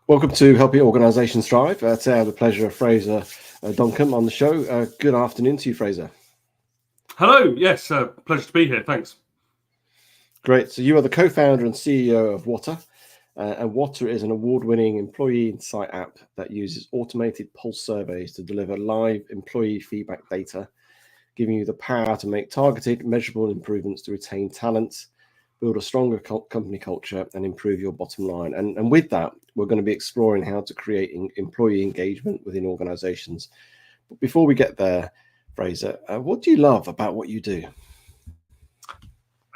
Welcome to Helping Organisations Thrive. Today I have the pleasure of Fraser Duncumb on the show. Good afternoon to you, Fraser. Hello. Yes, pleasure to be here. Thanks. Great. So you are the co-founder and CEO of Water. And Water is an award-winning employee insight app that uses automated pulse surveys to deliver live employee feedback data, giving you the power to make targeted, measurable improvements to retain talent, build a stronger company culture, and improve your bottom line. And with that, we're going to be exploring how to create employee engagement within organizations. But before we get there, Fraser, what do you love about what you do?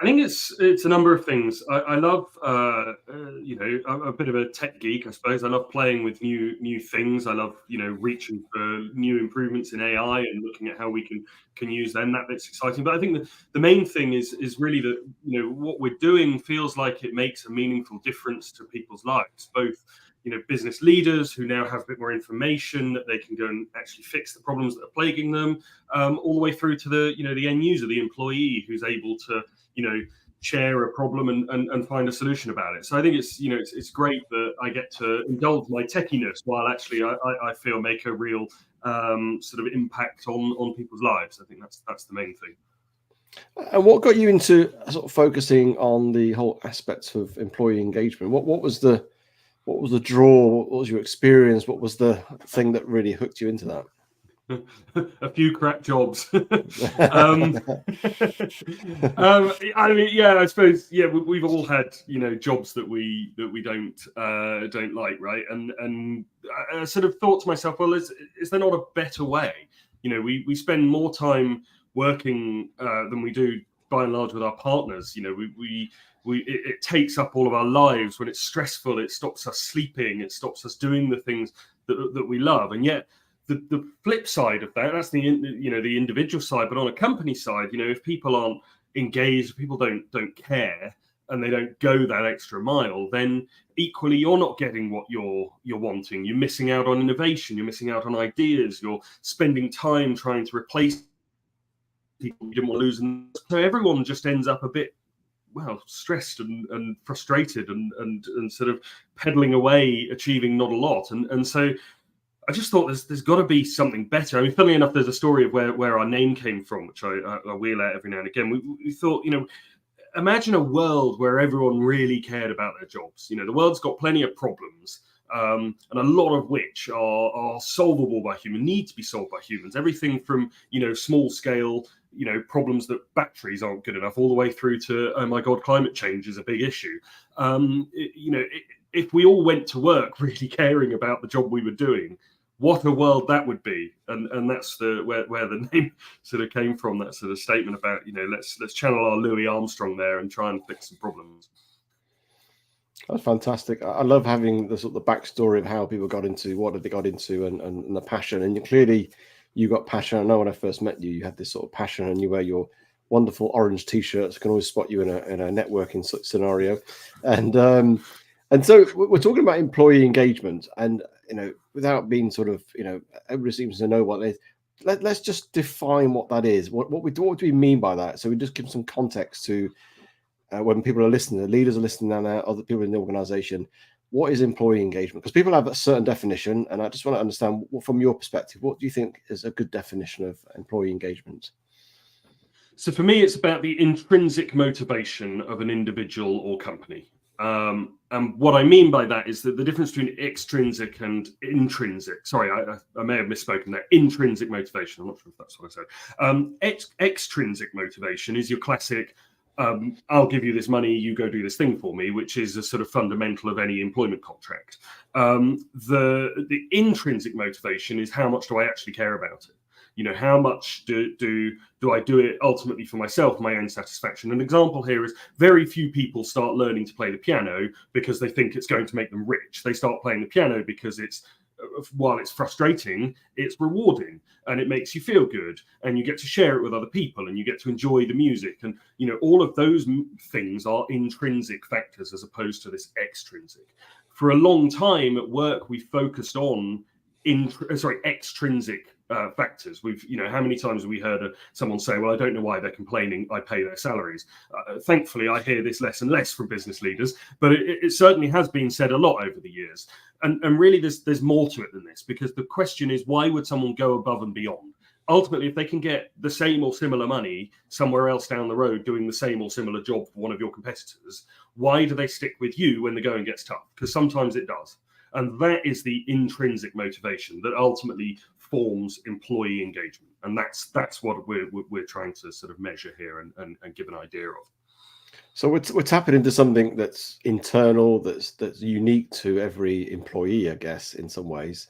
I think it's a number of things. I love, I'm a bit of a tech geek, I suppose. I love playing with new things. I love, reaching for new improvements in AI and looking at how we can use them. That bit's exciting. But I think the main thing is really that, what we're doing feels like it makes a meaningful difference to people's lives, both business leaders who now have a bit more information that they can go and actually fix the problems that are plaguing them, all the way through to the end user, the employee who's able to share a problem and find a solution about it. So I think it's great that I get to indulge my techiness while actually I feel make a real sort of impact on people's lives. I think that's the main thing. And what got you into sort of focusing on the whole aspects of employee engagement? What was the draw? What was your experience? What was the thing that really hooked you into that? A few crap jobs. I suppose we've all had jobs that we don't like, right? And I sort of thought to myself, well, is there not a better way? We spend more time working than we do by and large with our partners. It takes up all of our lives. When it's stressful, it stops us sleeping, it stops us doing the things that we love. And yet the flip side of that's the individual side, but on a company side, if people aren't engaged, people don't care, and they don't go that extra mile, then equally you're not getting what you're wanting. You're missing out on innovation, you're missing out on ideas, you're spending time trying to replace people you didn't want to lose. And so everyone just ends up a bit stressed and frustrated and sort of pedaling away, achieving not a lot. And so I just thought there's got to be something better. I mean, funnily enough, there's a story of where our name came from, which I wheel out every now and again. We thought, imagine a world where everyone really cared about their jobs. The world's got plenty of problems, and a lot of which are solvable by humans, need to be solved by humans. Everything from, small scale, problems that batteries aren't good enough, all the way through to, oh my God, climate change is a big issue. If we all went to work really caring about the job we were doing, what a world that would be. And that's where the name sort of came from, that sort of statement about, let's channel our Louis Armstrong there and try and fix some problems. That's fantastic. I love having the sort of the backstory of how people got into what they got into and the passion. And clearly you got passion. I know when I first met you, you had this sort of passion, and you wear your wonderful orange t-shirts. I can always spot you in a networking scenario. And so we're talking about employee engagement, and without being sort of everybody seems to know what it is. Let's just define what that is. What do we mean by that? So we just give some context to when people are listening, the leaders are listening, and other people in the organization. What is employee engagement? Because people have a certain definition, and I just want to understand from your perspective, what do you think is a good definition of employee engagement? So for me, it's about the intrinsic motivation of an individual or company. And what I mean by that is that the difference between extrinsic and intrinsic, sorry, I may have misspoken there, intrinsic motivation, I'm not sure if that's what I said. Extrinsic motivation is your classic, I'll give you this money, you go do this thing for me, which is a sort of fundamental of any employment contract. The intrinsic motivation is how much do I actually care about it? How much do I do it ultimately for myself, my own satisfaction? An example here is very few people start learning to play the piano because they think it's going to make them rich. They start playing the piano because while it's frustrating, it's rewarding and it makes you feel good, and you get to share it with other people, and you get to enjoy the music. And, all of those things are intrinsic factors as opposed to this extrinsic. For a long time at work, we focused on extrinsic factors. We've, how many times have we heard someone say, well, I don't know why they're complaining, I pay their salaries. Thankfully, I hear this less and less from business leaders, but it certainly has been said a lot over the years. And really, there's more to it than this, because the question is, why would someone go above and beyond? Ultimately, if they can get the same or similar money somewhere else down the road doing the same or similar job for one of your competitors, why do they stick with you when the going gets tough? Because sometimes it does. And that is the intrinsic motivation that ultimately forms employee engagement. And that's what we're trying to sort of measure here and give an idea of. So we're tapping into something that's internal, that's unique to every employee, I guess, in some ways.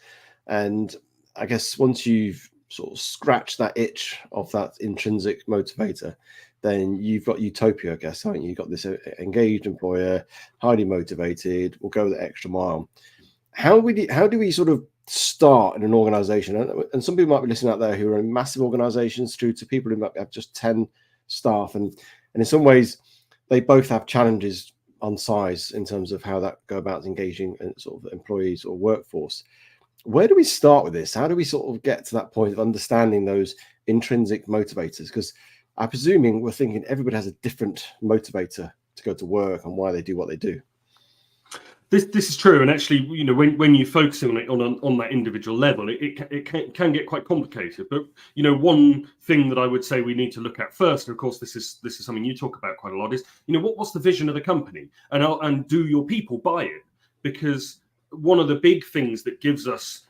And I guess once you've sort of scratched that itch of that intrinsic motivator, then you've got utopia, I guess, haven't you? You've got this engaged employer, highly motivated, will go the extra mile. How do we sort of start in an organization? And some people might be listening out there who are in massive organizations, through to people who might have just 10 staff. And in some ways, they both have challenges on size in terms of how that go about engaging sort of employees or workforce. Where do we start with this? How do we sort of get to that point of understanding those intrinsic motivators? Because I'm presuming we're thinking everybody has a different motivator to go to work and why they do what they do. This is true, and actually, when you focus on it on that individual level, it can get quite complicated. But one thing that I would say we need to look at first, and of course this is something you talk about quite a lot, is what's the vision of the company, and do your people buy it? Because one of the big things that gives us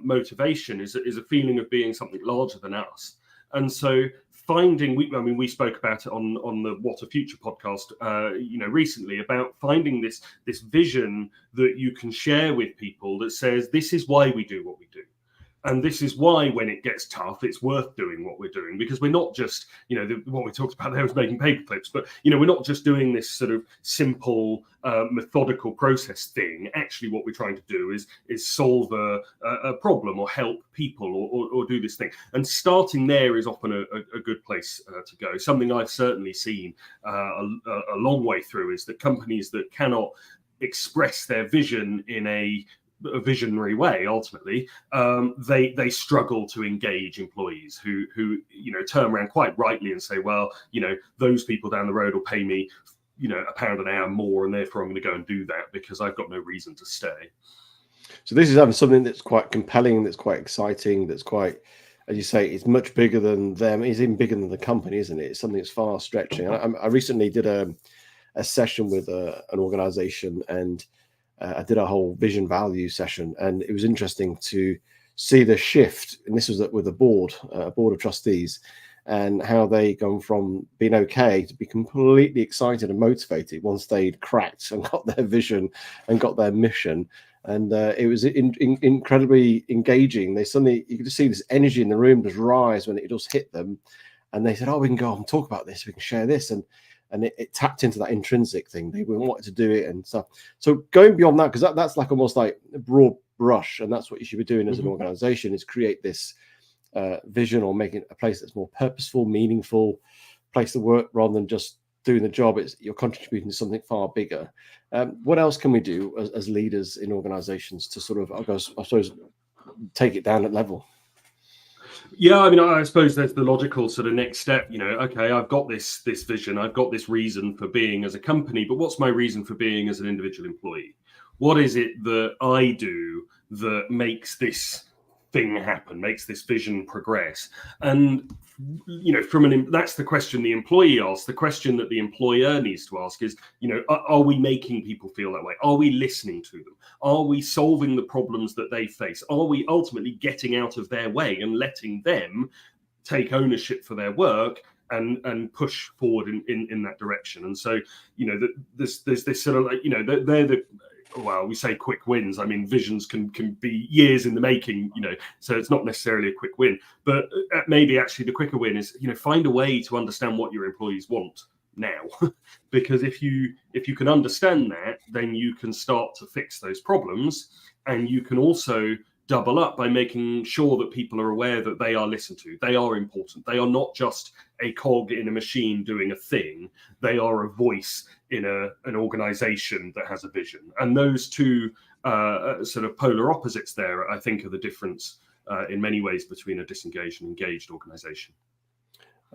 motivation is a feeling of being something larger than us, and so we spoke about it on the What a Future podcast, recently, about finding this vision that you can share with people that says, this is why we do what we do. And this is why, when it gets tough, it's worth doing what we're doing, because we're not just, what we talked about there was making paper clips, but, we're not just doing this sort of simple, methodical process thing. Actually, what we're trying to do is solve a problem or help people or do this thing. And starting there is often a good place to go. Something I've certainly seen a long way through is that companies that cannot express their vision in a visionary way, ultimately, they struggle to engage employees who turn around quite rightly and say, well, those people down the road will pay me £1 an hour more, and therefore I'm going to go and do that because I've got no reason to stay. So this is having something that's quite compelling, that's quite exciting, that's quite, as you say, it's much bigger than them. It's even bigger than the company, isn't it? It's something that's far stretching. I recently did a session with an organization, and I did a whole vision value session, and it was interesting to see the shift. And this was with a board of trustees, and how they gone from being okay to be completely excited and motivated once they'd cracked and got their vision and got their mission. And it was incredibly engaging. You could just see this energy in the room just rise when it just hit them. And they said, oh, we can go off and talk about this. We can share this. And it tapped into that intrinsic thing. They wanted to do it and stuff. So going beyond that, because that's like almost like a broad brush, and that's what you should be doing as an organization, is create this vision, or making a place that's more purposeful, meaningful place to work, rather than just doing the job. You're contributing to something far bigger. What else can we do as leaders in organizations to sort of, I suppose, take it down at level? Yeah, I suppose there's the logical sort of next step. Okay, I've got this vision, I've got this reason for being as a company, but what's my reason for being as an individual employee? What is it that I do that makes this thing happen, makes this vision progress? And that's the question the employee asks. The question that the employer needs to ask is, are we making people feel that way? Are we listening to them? Are we solving the problems that they face? Are we ultimately getting out of their way and letting them take ownership for their work and push forward in that direction? And so, there's this sort of, they're the, well, we say quick wins. Visions can be years in the making, so it's not necessarily a quick win. But maybe actually the quicker win is, find a way to understand what your employees want now. Because if you can understand that, then you can start to fix those problems, and you can also double up by making sure that people are aware that they are listened to. They are important. They are not just a cog in a machine doing a thing. They are a voice in an organization that has a vision. And those two sort of polar opposites there, I think, are the difference in many ways between a disengaged and engaged organization.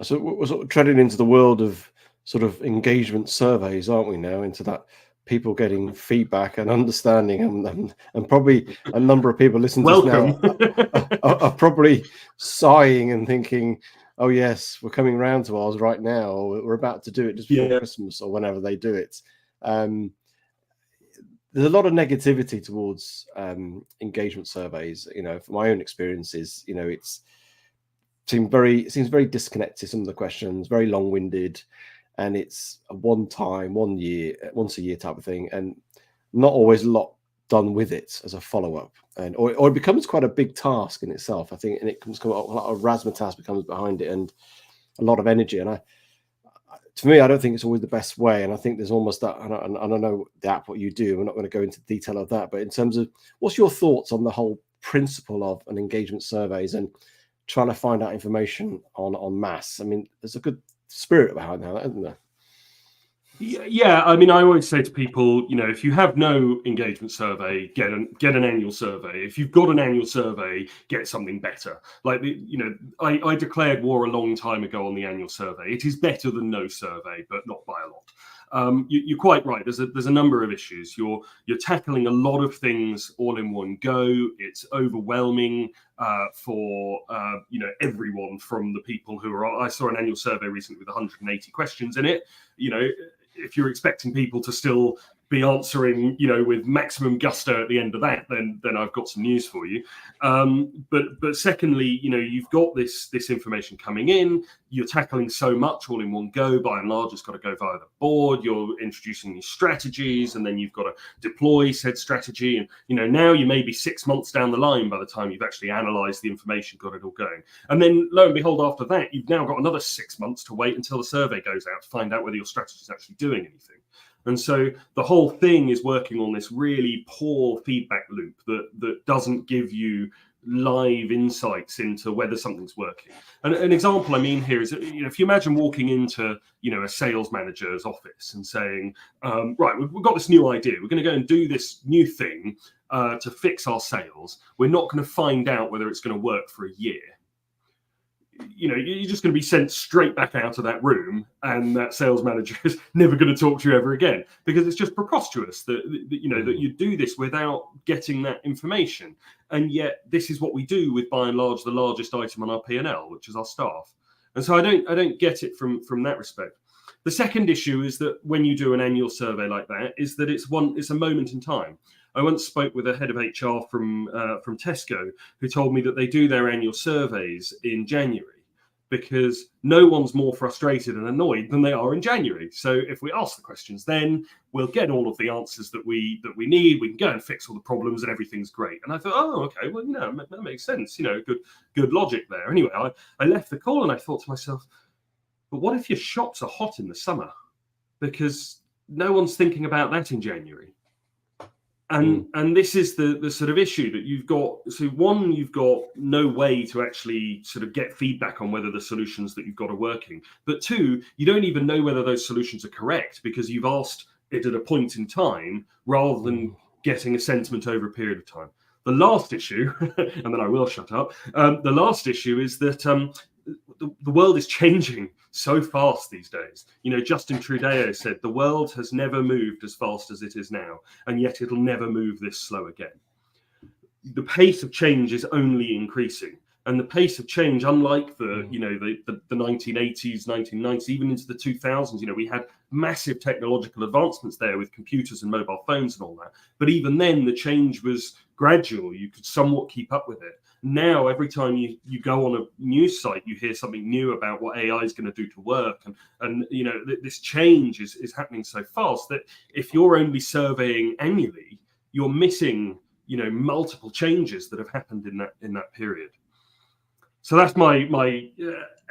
So we're sort of treading into the world of sort of engagement surveys, aren't we now? Into that people getting feedback and understanding, and probably a number of people listening to Welcome. this now are probably sighing and thinking, "Oh yes, we're coming round to ours right now, or we're about to do it just before Christmas, or whenever they do it." There's a lot of negativity towards engagement surveys. You know, from my own experiences, you know, it seems very disconnected. Some of the questions very long-winded, and it's a once a year type of thing, and not always a lot done with it as a follow-up, and or it becomes quite a big task in itself, I think, and it comes a lot of razzmatazz becomes behind it, and a lot of energy. And to me, I don't think it's always the best way, and I think there's almost that. And I don't know that what you do. We're not going to go into detail of that, but in terms of what's your thoughts on the whole principle of an engagement surveys and trying to find out information on mass? I mean, there's a good spirit behind that, isn't there? Yeah, I mean, I always say to people, you know, if you have no engagement survey, get an annual survey. If you've got an annual survey, get something better. Like, you know, I declared war a long time ago on the annual survey. It is better than no survey, but not by a lot. You're quite right. There's a number of issues. You're tackling a lot of things all in one go. It's overwhelming for you know, everyone, from the people who are. I saw an annual survey recently with 180 questions in it. You know, if you're expecting people to still be answering, you know, with maximum gusto at the end of that, then I've got some news for you. But secondly, you know, you've got this information coming in. You're tackling so much all in one go. By and large, it's got to go via the board. You're introducing these strategies, and then you've got to deploy said strategy. And, you know, now you may be 6 months down the line by the time you've actually analysed the information, got it all going. And then lo and behold, after that, you've now got another 6 months to wait until the survey goes out to find out whether your strategy is actually doing anything. And so the whole thing is working on this really poor feedback loop that doesn't give you live insights into whether something's working. And an example I mean here is, you know, if you imagine walking into, you know, a sales manager's office and saying, right, we've got this new idea. We're going to go and do this new thing to fix our sales. We're not going to find out whether it's going to work for a year. You know, you're just going to be sent straight back out of that room, and that sales manager is never going to talk to you ever again, because it's just preposterous that you know, that you do this without getting that information. And yet this is what we do with, by and large, the largest item on our P&L, which is our staff. And so I don't get it from that respect. The second issue is that when you do an annual survey like that, is that it's a moment in time. I once spoke with a head of HR from Tesco, who told me that they do their annual surveys in January because no one's more frustrated and annoyed than they are in January. So if we ask the questions then, we'll get all of the answers that we need. We can go and fix all the problems and everything's great. And I thought, oh, okay, well, you know, that makes sense. You know, good logic there. Anyway, I left the call and I thought to myself, but what if your shops are hot in the summer? Because no one's thinking about that in January. And this is the sort of issue that you've got. So one, you've got no way to actually sort of get feedback on whether the solutions that you've got are working. But two, you don't even know whether those solutions are correct because you've asked it at a point in time rather than getting a sentiment over a period of time. The last issue, and then I will shut up, the last issue is that the world is changing so fast these days. You know, Justin Trudeau said the world has never moved as fast as it is now, and yet it'll never move this slow again. The pace of change is only increasing, and the pace of change, unlike the 1980s, 1990s, even into the 2000s, you know, we had massive technological advancements there with computers and mobile phones and all that. But even then, the change was gradual. You could somewhat keep up with it. Now, every time you go on a news site, you hear something new about what AI is going to do to work. And you know, this change is happening so fast that if you're only surveying annually, you're missing, you know, multiple changes that have happened in that period. So that's my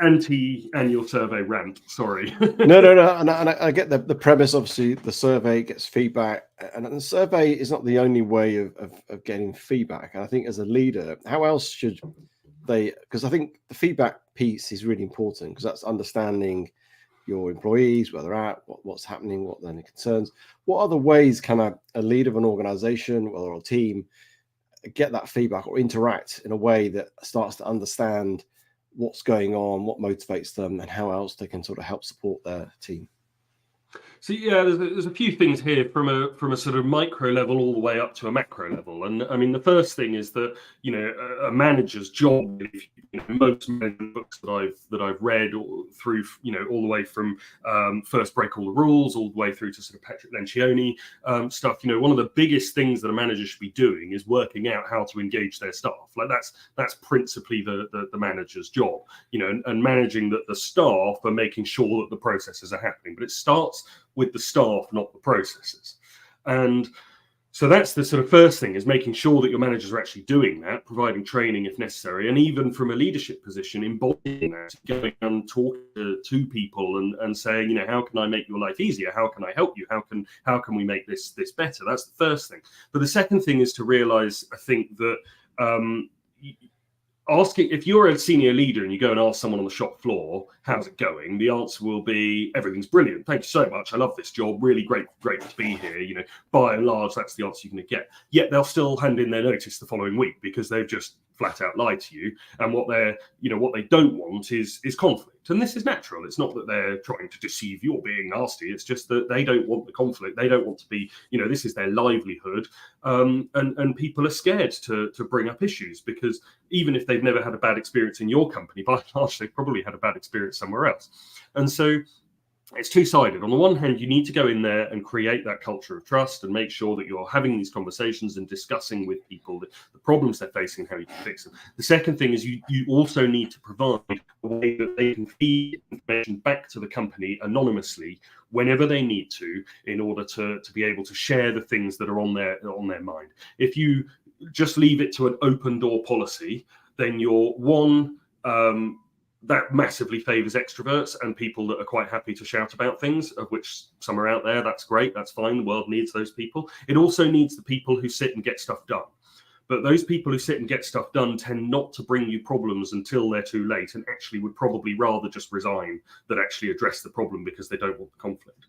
anti-annual survey rant. Sorry. No. And I get the premise. Obviously, the survey gets feedback, and the survey is not the only way of getting feedback. And I think as a leader, how else should they? Because I think the feedback piece is really important, because that's understanding your employees, where they're at, what's happening, what their concerns. What other ways can a leader of an organization or a team get that feedback or interact in a way that starts to understand what's going on, what motivates them, and how else they can sort of help support their team. So yeah, there's a few things here from a sort of micro level all the way up to a macro level. And I mean, the first thing is that, you know, a manager's job, you know, most management books that I've read through, you know, all the way from First Break All the Rules all the way through to sort of Patrick Lencioni stuff. You know, one of the biggest things that a manager should be doing is working out how to engage their staff. Like that's principally the manager's job, you know, and managing that the staff are making sure that the processes are happening. But it starts with the staff, not the processes. And so that's the sort of first thing, is making sure that your managers are actually doing that, providing training if necessary, and even from a leadership position, embodying that, going and talking to people and saying, you know, how can I make your life easier? How can I help you? How can we make this better? That's the first thing. But the second thing is to realize, I think, that asking, if you're a senior leader and you go and ask someone on the shop floor, how's it going? The answer will be, everything's brilliant. Thank you so much. I love this job. Really great to be here. You know, by and large, that's the answer you're going to get. Yet they'll still hand in their notice the following week because they've just flat out lied to you. And what they don't want is conflict. And this is natural. It's not that they're trying to deceive you or being nasty. It's just that they don't want the conflict. They don't want to be, you know, this is their livelihood. And people are scared to bring up issues, because even if they've never had a bad experience in your company, by and large, they've probably had a bad experience somewhere else. And so it's two-sided. On the one hand, you need to go in there and create that culture of trust and make sure that you're having these conversations and discussing with people the problems they're facing and how you can fix them. The second thing is you also need to provide a way that they can feed information back to the company anonymously whenever they need to, in order to be able to share the things that are on their mind. If you just leave it to an open door policy, then you're that massively favors extroverts and people that are quite happy to shout about things, of which some are out there. That's great. That's fine. The world needs those people. It also needs the people who sit and get stuff done. But those people who sit and get stuff done tend not to bring you problems until they're too late, and actually would probably rather just resign than actually address the problem because they don't want the conflict.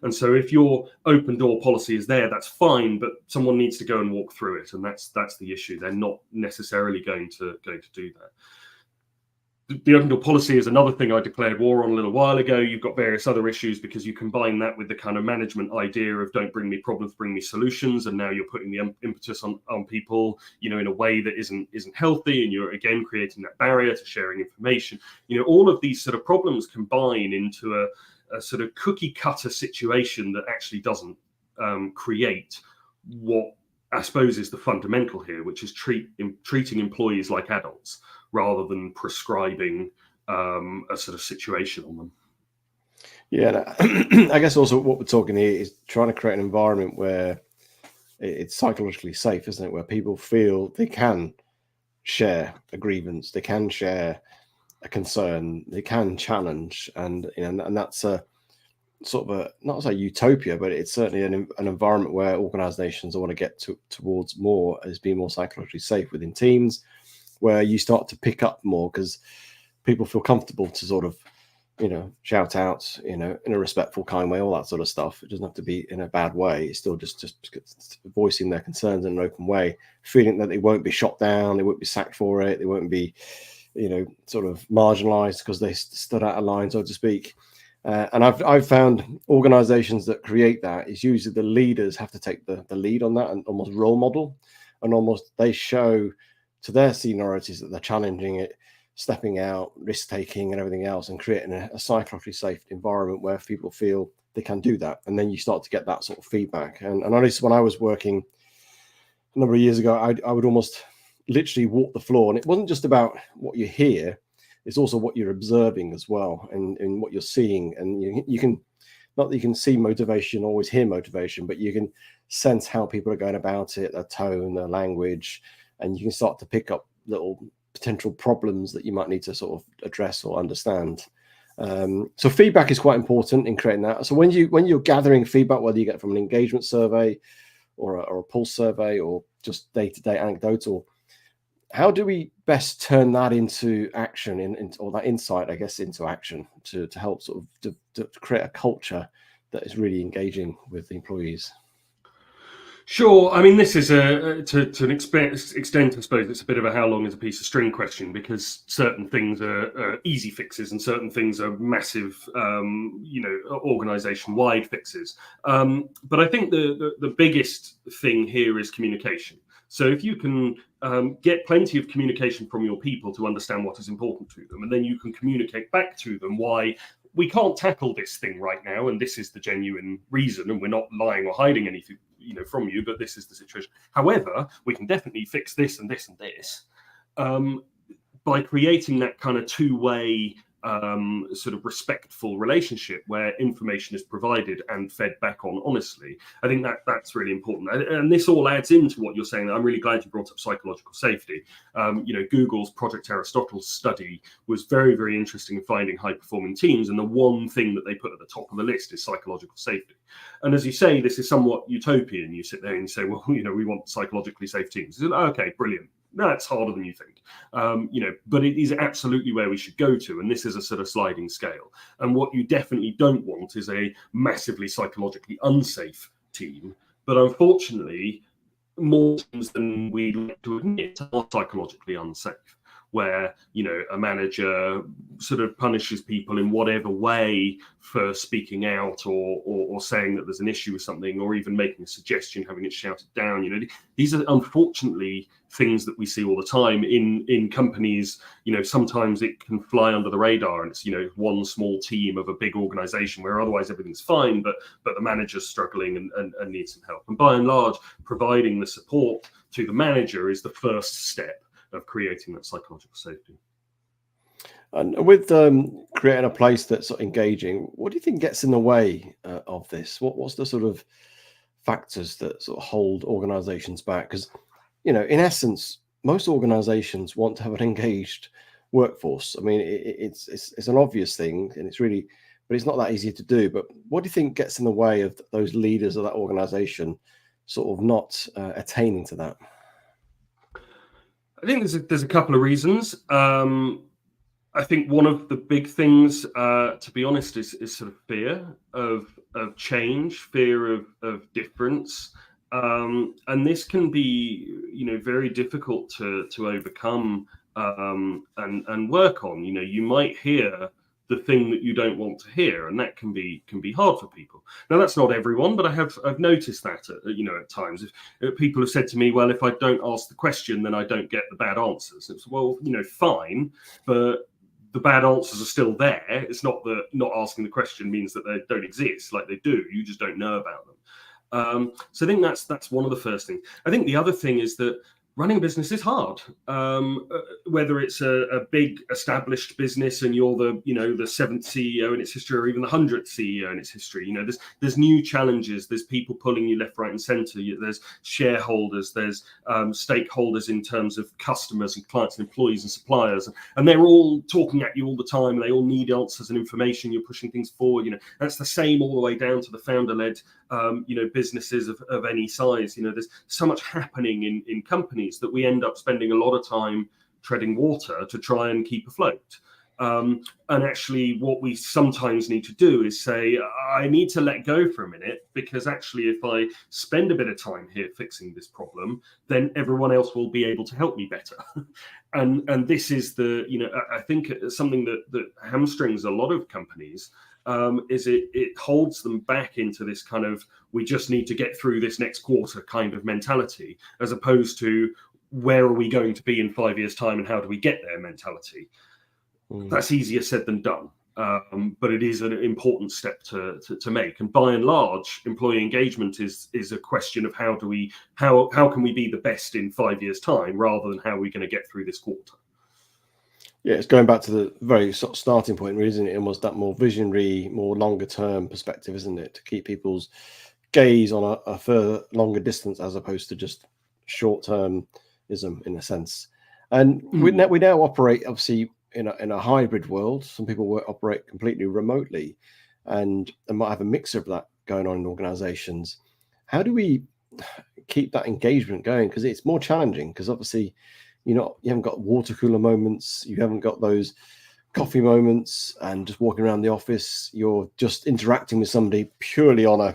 And so if your open door policy is there, that's fine, but someone needs to go and walk through it. And that's the issue. They're not necessarily going to do that. The open door policy is another thing I declared war on a little while ago. You've got various other issues because you combine that with the kind of management idea of don't bring me problems, bring me solutions. And now you're putting the impetus on people, you know, in a way that isn't healthy. And you're again creating that barrier to sharing information. You know, all of these sort of problems combine into a sort of cookie cutter situation that actually doesn't create what I suppose is the fundamental here, which is treating employees like adults, rather than prescribing a sort of situation on them. Yeah, I guess also what we're talking here is trying to create an environment where it's psychologically safe, isn't it? Where people feel they can share a grievance, they can share a concern, they can challenge, and you know, and that's a sort of not as a utopia, but it's certainly an environment where organizations want to get towards more, as being more psychologically safe within teams, where you start to pick up more because people feel comfortable to sort of, you know, shout out, you know, in a respectful, kind way, all that sort of stuff. It doesn't have to be in a bad way. It's still just voicing their concerns in an open way, feeling that they won't be shot down, they won't be sacked for it, they won't be, you know, sort of marginalized because they stood out of line, so to speak. And I've found organizations that create that is usually the leaders have to take the lead on that and almost role model, and almost they show to their seniorities that they're challenging it, stepping out, risk taking and everything else, and creating a psychologically safe environment where people feel they can do that. And then you start to get that sort of feedback. And I noticed when I was working a number of years ago, I would almost literally walk the floor, and it wasn't just about what you hear, it's also what you're observing as well, and what you're seeing. And you can, not that you can see motivation, always hear motivation, but you can sense how people are going about it, their tone, their language, and you can start to pick up little potential problems that you might need to sort of address or understand. So feedback is quite important in creating that. So when you're gathering feedback, whether you get from an engagement survey or a pulse survey or just day-to-day anecdotal, how do we best turn that into action, or that insight, I guess, into action to help sort of to create a culture that is really engaging with the employees? Sure. I mean, this is to an extent, I suppose it's a bit of a how long is a piece of string question, because certain things are easy fixes and certain things are massive, organization-wide fixes. But I think the biggest thing here is communication. So if you can get plenty of communication from your people to understand what is important to them, and then you can communicate back to them why we can't tackle this thing right now, and this is the genuine reason, and we're not lying or hiding anything from you, but this is the situation. However, we can definitely fix this and this and this. By creating that kind of two-way sort of respectful relationship where information is provided and fed back on honestly, I think that's really important. And this all adds into what you're saying. I'm really glad you brought up psychological safety. Google's Project Aristotle study was very, very interesting in finding high-performing teams, and the one thing that they put at the top of the list is psychological safety. And as you say, this is somewhat utopian. You sit there and you say, well, we want psychologically safe teams. Okay, brilliant. No, it's harder than you think, but it is absolutely where we should go to. And this is a sort of sliding scale. And what you definitely don't want is a massively psychologically unsafe team. But unfortunately, more teams than we like to admit are psychologically unsafe, where a manager sort of punishes people in whatever way for speaking out or saying that there's an issue with something, or even making a suggestion, having it shouted down. These are unfortunately things that we see all the time in companies. Sometimes it can fly under the radar, and it's one small team of a big organization where otherwise everything's fine, but the manager's struggling and needs some help. And by and large, providing the support to the manager is the first step of creating that psychological safety. And with creating a place that's engaging, what do you think gets in the way of this? What's the sort of factors that sort of hold organizations back? Because, in essence, most organizations want to have an engaged workforce. I mean, it's an obvious thing, and but it's not that easy to do. But what do you think gets in the way of those leaders of that organization sort of not attaining to that? I think there's a couple of reasons. I think one of the big things, to be honest, is sort of fear of change, fear of difference, and this can be very difficult to overcome and work on. You might hear the thing that you don't want to hear, and that can be hard for people. Now, that's not everyone, but I've noticed that at times. If people have said to me, well, if I don't ask the question, then I don't get the bad answers. It's, well, fine, but the bad answers are still there. It's not that not asking the question means that they don't exist. Like, they do, you just don't know about them. So I think that's one of the first things. I think the other thing is that running a business is hard, whether it's a big established business and you're the seventh CEO in its history, or even the 100th CEO in its history. There's new challenges. There's people pulling you left, right, and center. There's shareholders. There's stakeholders in terms of customers and clients and employees and suppliers, and they're all talking at you all the time. They all need answers and information. You're pushing things forward. That's the same all the way down to the founder-led businesses of any size. There's so much happening in companies that we end up spending a lot of time treading water to try and keep afloat. And actually, what we sometimes need to do is say, I need to let go for a minute, because actually, if I spend a bit of time here fixing this problem, then everyone else will be able to help me better. and this is I think something that hamstrings a lot of companies. Is it holds them back into this kind of, we just need to get through this next quarter kind of mentality, as opposed to, where are we going to be in 5 years' time and how do we get there mentality. That's easier said than done, but it is an important step to make. And by and large, employee engagement is a question of how can we be the best in 5 years' time, rather than how are we going to get through this quarter. Yeah, it's going back to the very sort of starting point, really, isn't it? Almost that more visionary, more longer term perspective, isn't it? To keep people's gaze on a further longer distance, as opposed to just short termism, in a sense. And we now operate, obviously, in a hybrid world. Some people operate completely remotely, and they might have a mix of that going on in organizations. How do we keep that engagement going? Because it's more challenging, because obviously you haven't got water cooler moments, you haven't got those coffee moments and just walking around the office. You're just interacting with somebody purely on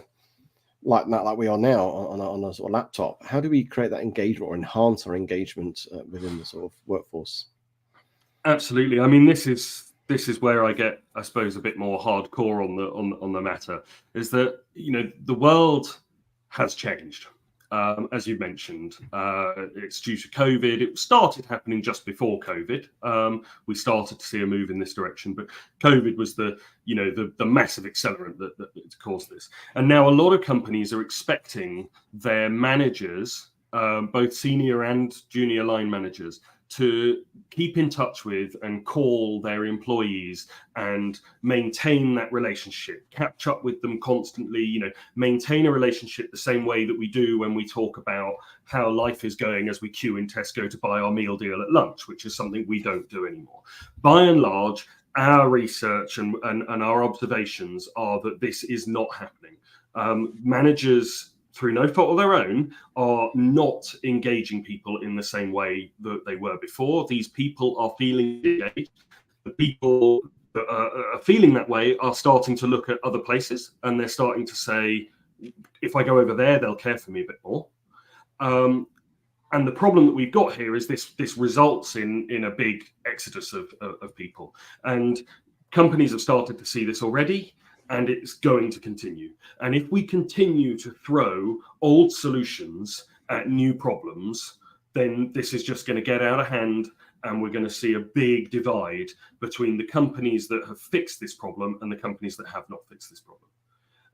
like that, like we are now on a sort of laptop, how do we create that engagement or enhance our engagement within the sort of workforce? Absolutely. I mean, this is where I get, I suppose, a bit more hardcore on the matter. Is that, you know, the world has changed. As you mentioned, it's due to COVID. It started happening just before COVID. We started to see a move in this direction, but COVID was the massive accelerant that caused this. And now a lot of companies are expecting their managers, both senior and junior line managers, to keep in touch with and call their employees and maintain that relationship, catch up with them constantly, you know, maintain a relationship the same way that we do when we talk about how life is going as we queue in Tesco to buy our meal deal at lunch, which is something we don't do anymore. By and large, our research and our observations are that this is not happening. Managers, through no fault of their own, are not engaging people in the same way that they were before. These people are feeling engaged. The people that are feeling that way are starting to look at other places, and they're starting to say, if I go over there, they'll care for me a bit more. And the problem that we've got here is this results in a big exodus of people. And companies have started to see this already, and it's going to continue. And if we continue to throw old solutions at new problems, then this is just going to get out of hand, and we're going to see a big divide between the companies that have fixed this problem and the companies that have not fixed this problem.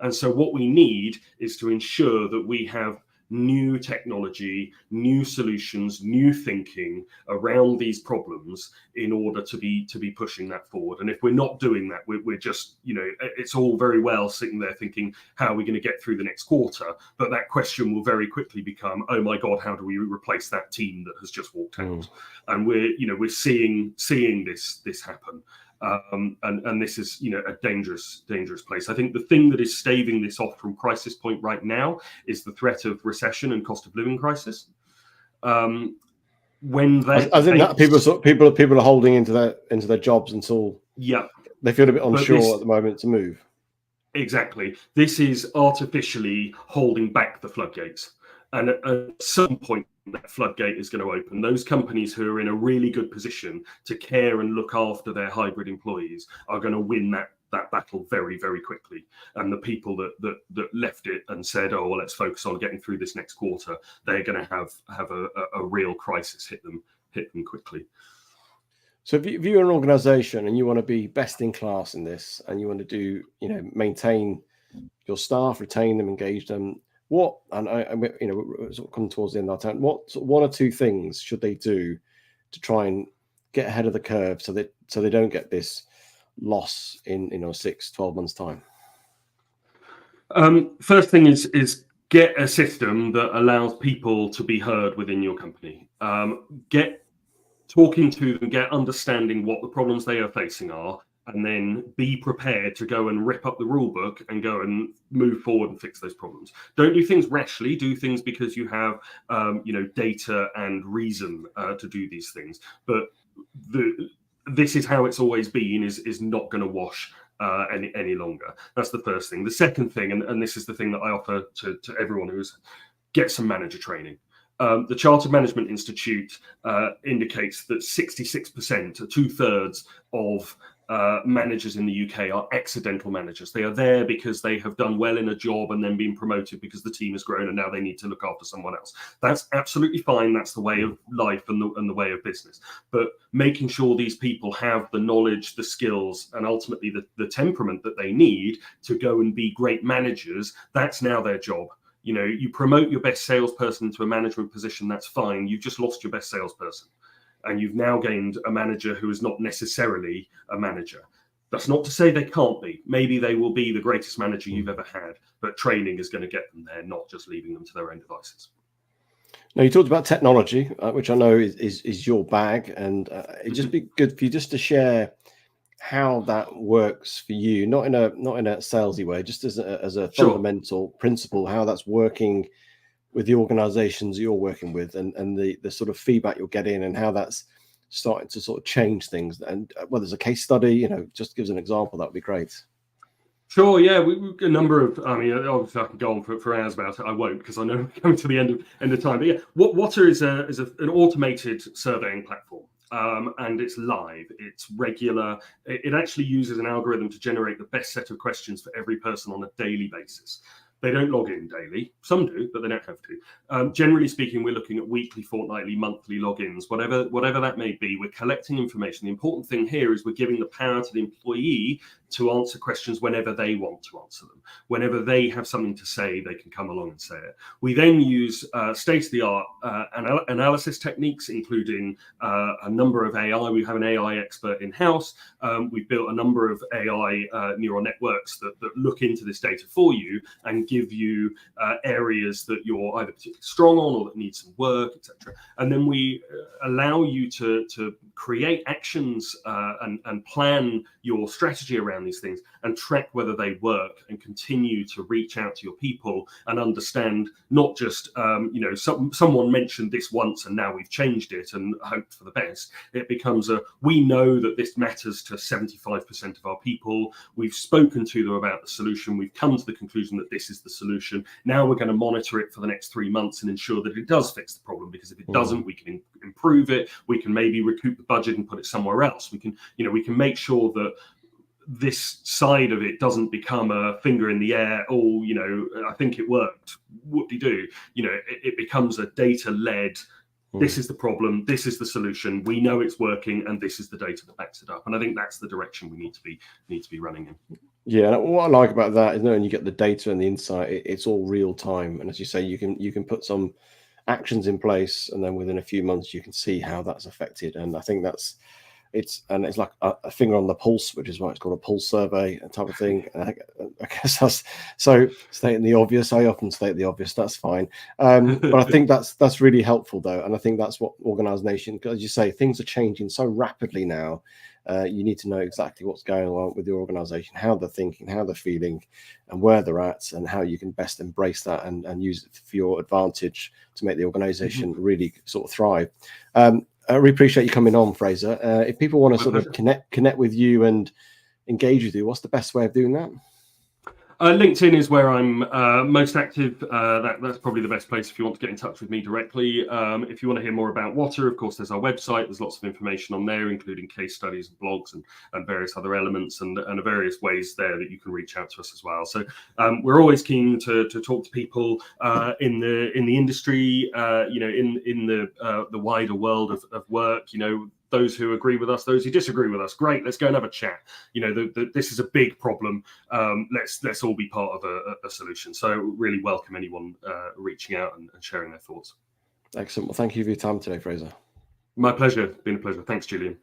And so what we need is to ensure that we have new technology, new solutions, new thinking around these problems in order to be pushing that forward. And if we're not doing that, we're just, you know, it's all very well sitting there thinking, how are we going to get through the next quarter? But that question will very quickly become, oh my God, how do we replace that team that has just walked out? And we're seeing this happen. And this is, you know, a dangerous place. I think the thing that is staving this off from crisis point right now is the threat of recession and cost of living crisis. When they, I think that people are holding into their jobs until they feel a bit unsure at the moment to move. Exactly. This is artificially holding back the floodgates. And at some point, that floodgate is going to open. Those companies who are in a really good position to care and look after their hybrid employees are going to win that battle very, very quickly. And the people that left it and said, oh, well, let's focus on getting through this next quarter, they're going to have a real crisis hit them quickly. So if you're an organization and you want to be best in class in this, and you want to do, you know, maintain your staff, retain them, engage them, what, and I you know, sort of come towards the end of our time, what one or two things should they do to try and get ahead of the curve so they don't get this loss in 6-12 months time? First thing is get a system that allows people to be heard within your company. Get talking to them, get understanding what the problems they are facing are, and then be prepared to go and rip up the rule book and go and move forward and fix those problems. Don't do things rashly. Do things because you have, data and reason to do these things. But this is how it's always been. Is not going to wash any longer. That's the first thing. The second thing, and this is the thing that I offer to everyone who's get some manager training. The Chartered Management Institute indicates that 66%, 2/3 of managers in the UK are accidental managers. They are there because they have done well in a job and then been promoted because the team has grown and now they need to look after someone else. That's absolutely fine. That's the way of life and the way of business. But making sure these people have the knowledge, the skills, and ultimately the temperament that they need to go and be great managers, that's now their job. You know, you promote your best salesperson to a management position, that's fine. You've just lost your best salesperson. And you've now gained a manager who is not necessarily a manager. That's not to say they can't be. Maybe they will be the greatest manager you've ever had, but training is going to get them there, not just leaving them to their own devices. Now, you talked about technology, which I know is your bag, and it'd just be good for you just to share how that works for you, not in a salesy way, just as a fundamental principle, how that's working with the organizations you're working with, and the sort of feedback you're getting, and how that's starting to sort of change things. And whether it's a case study, just give us an example, that would be great. Sure, yeah, a number of. I mean, obviously, I can go on for hours about it. I won't, because I know we're coming to the end of time. But yeah, Water is an automated surveying platform, and it's live. It's regular. It actually uses an algorithm to generate the best set of questions for every person on a daily basis. They don't log in daily. Some do, but they don't have to. Generally speaking, we're looking at weekly, fortnightly, monthly logins, whatever that may be. We're collecting information. The important thing here is we're giving the power to the employee to answer questions whenever they want to answer them. Whenever they have something to say, they can come along and say it. We then use state-of-the-art analysis techniques, including a number of AI. We have an AI expert in-house. We've built a number of AI neural networks that look into this data for you and give you areas that you're either particularly strong on or that need some work, etc. And then we allow you to create actions and plan your strategy around these things and track whether they work, and continue to reach out to your people and understand, not just someone mentioned this once and now we've changed it and hoped for the best. It becomes we know that this matters to 75% of our people. We've spoken to them about the solution. We've come to the conclusion that this is the solution. Now we're going to monitor it for the next 3 months and ensure that it does fix the problem, because if it doesn't, we can improve it. We can maybe recoup the budget and put it somewhere else. We can make sure that this side of it doesn't become a finger in the air. I think it worked. Whoop-de-doo. It becomes a data-led. This is the problem. This is the solution. We know it's working, and this is the data that backs it up. And I think that's the direction we need to be running in. Yeah, and what I like about that is knowing you get the data and the insight. It's all real time, and as you say, you can put some actions in place, and then within a few months you can see how that's affected. And I think it's like a finger on the pulse, which is why it's called a pulse survey type of thing. I guess that's so stating the obvious. I often state the obvious. That's fine, but I think that's really helpful though, and I think that's what organization, because as you say, things are changing so rapidly now. You need to know exactly what's going on with your organization, how they're thinking, how they're feeling, and where they're at, and how you can best embrace that and use it for your advantage to make the organization really sort of thrive. I really appreciate you coming on, Fraser. If people want to sort of connect with you and engage with you, what's the best way of doing that? LinkedIn is where I'm most active. That's probably the best place if you want to get in touch with me directly. If you want to hear more about Water, of course, there's our website. There's lots of information on there, including case studies and blogs and various other elements and various ways there that you can reach out to us as well. So we're always keen to talk to people in the industry, in the wider world of work. Those who agree with us, those who disagree with us, great. Let's go and have a chat. This is a big problem. Let's all be part of a solution. So really welcome anyone reaching out and sharing their thoughts. Excellent. Well, thank you for your time today, Fraser. My pleasure. Been a pleasure. Thanks, Julian.